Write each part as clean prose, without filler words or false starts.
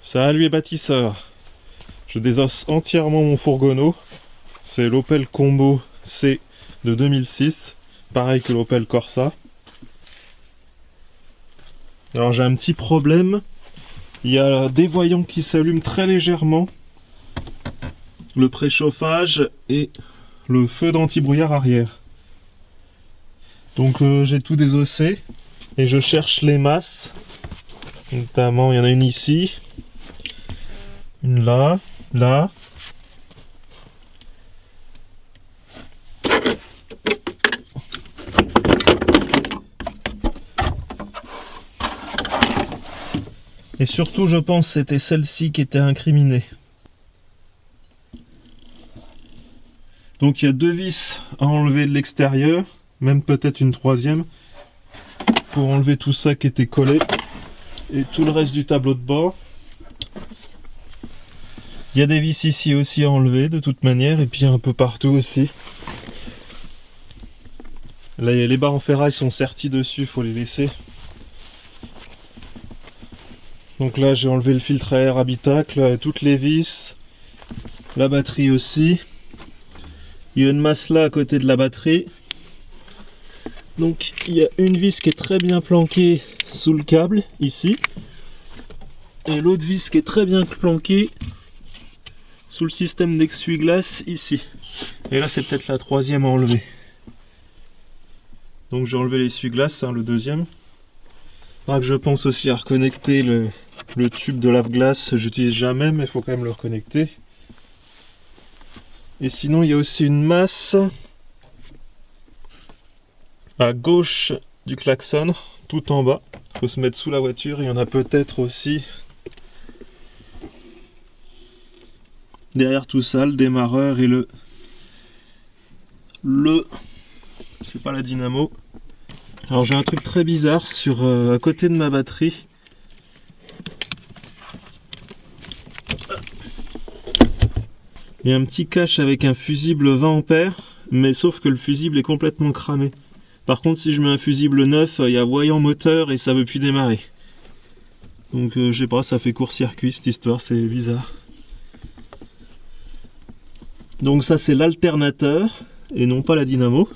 Salut les bâtisseurs. Je désosse entièrement mon fourgonneau. C'est l'Opel Combo C de 2006. Pareil que l'Opel Corsa. Alors j'ai un petit problème. Il y a des voyants qui s'allument très légèrement. Le préchauffage et le feu d'anti-brouillard arrière. Donc j'ai tout désossé. Et je cherche les masses. Notamment, il y en a une ici. Une là, là. Et surtout, je pense que c'était celle-ci qui était incriminée. Donc il y a 2 vis à enlever de l'extérieur, même peut-être une 3e, pour enlever tout ça qui était collé. Et tout le reste du tableau de bord. Il y a des vis ici aussi à enlever de toute manière, et puis un peu partout aussi. Là, les barres en ferraille sont serties dessus, il faut les laisser. Donc là, j'ai enlevé le filtre à air habitacle, toutes les vis, la batterie aussi. Il y a une masse là à côté de la batterie. Donc il y a une vis qui est très bien planquée sous le câble, ici. Et l'autre vis qui est très bien planquée sous le système d'essuie-glace, ici. Et là, c'est peut-être la 3e à enlever. Donc j'ai enlevé l'essuie-glace, hein, le 2e. Là, je pense aussi à reconnecter le tube de lave-glace. J'utilise jamais, mais il faut quand même le reconnecter. Et sinon, il y a aussi une masse à gauche du klaxon, tout en bas. Il faut se mettre sous la voiture. Il y en a peut-être aussi derrière tout ça, le démarreur et c'est pas la dynamo. Alors j'ai un truc très bizarre sur à côté de ma batterie. Il y a un petit cache avec un fusible 20 A, mais sauf que le fusible est complètement cramé. Par contre, si je mets un fusible neuf, il y a voyant moteur et ça veut plus démarrer. Donc je sais pas, ça fait court-circuit cette histoire, c'est bizarre. Donc ça c'est l'alternateur et non pas la dynamo.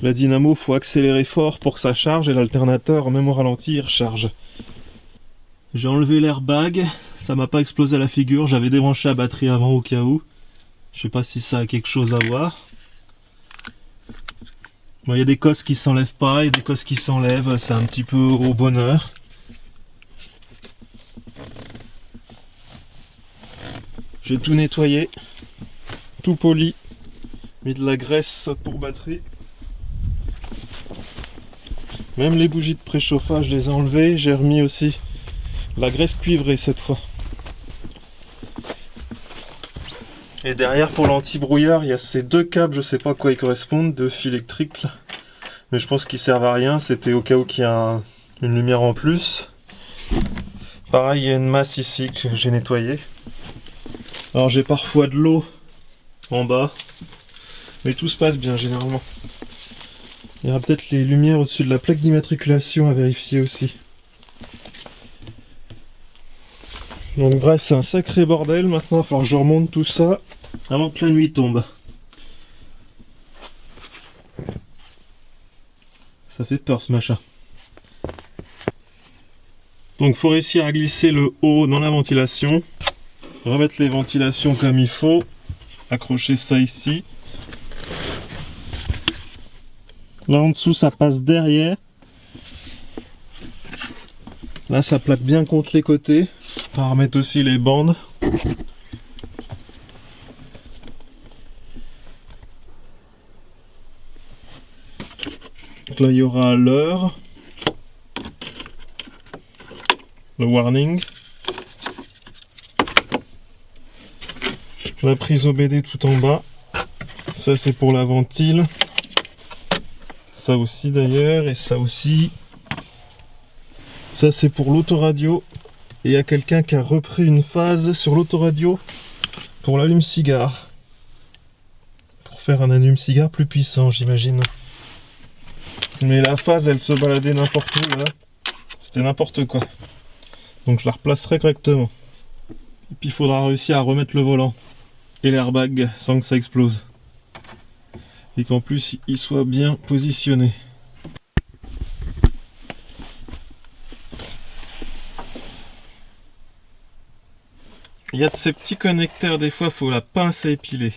La dynamo, faut accélérer fort pour que ça charge, et l'alternateur, même au ralenti, il recharge. J'ai enlevé l'airbag, ça m'a pas explosé à la figure, j'avais débranché la batterie avant au cas où. Je sais pas si ça a quelque chose à voir. Bon, il y a des cosses qui s'enlèvent pas, et des cosses qui s'enlèvent, c'est un petit peu au bonheur. J'ai tout nettoyé, tout poli, mis de la graisse pour batterie. Même les bougies de préchauffage, je les ai enlevées. J'ai remis aussi la graisse cuivrée cette fois. Et derrière, pour l'anti-brouillard, il y a ces 2 câbles, je sais pas à quoi ils correspondent, 2 fils électriques là. Mais je pense qu'ils servent à rien, c'était au cas où qu'il y a une lumière en plus. Pareil, il y a une masse ici que j'ai nettoyée. Alors j'ai parfois de l'eau en bas, mais tout se passe bien généralement. Il y aura peut-être les lumières au-dessus de la plaque d'immatriculation à vérifier aussi. Donc bref, c'est un sacré bordel. Maintenant, il va falloir que je remonte tout ça avant que la nuit tombe. Ça fait peur ce machin. Donc faut réussir à glisser le haut dans la ventilation. Remettre les ventilations comme il faut. Accrocher ça ici. Là en dessous ça passe derrière. Là ça plaque bien contre les côtés. On va remettre aussi les bandes. Donc là il y aura l'heure. Le warning. La prise OBD tout en bas. Ça c'est pour la ventile. Ça aussi d'ailleurs, et ça aussi. Ça c'est pour l'autoradio. Et il y a quelqu'un qui a repris une phase sur l'autoradio pour l'allume-cigare. Pour faire un allume-cigare plus puissant, j'imagine. Mais la phase, elle se baladait n'importe où là. C'était n'importe quoi. Donc je la replacerai correctement. Et puis il faudra réussir à remettre le volant et l'airbag sans que ça explose. Et qu'en plus il soit bien positionné. Il y a de ces petits connecteurs, des fois faut la pince à épiler.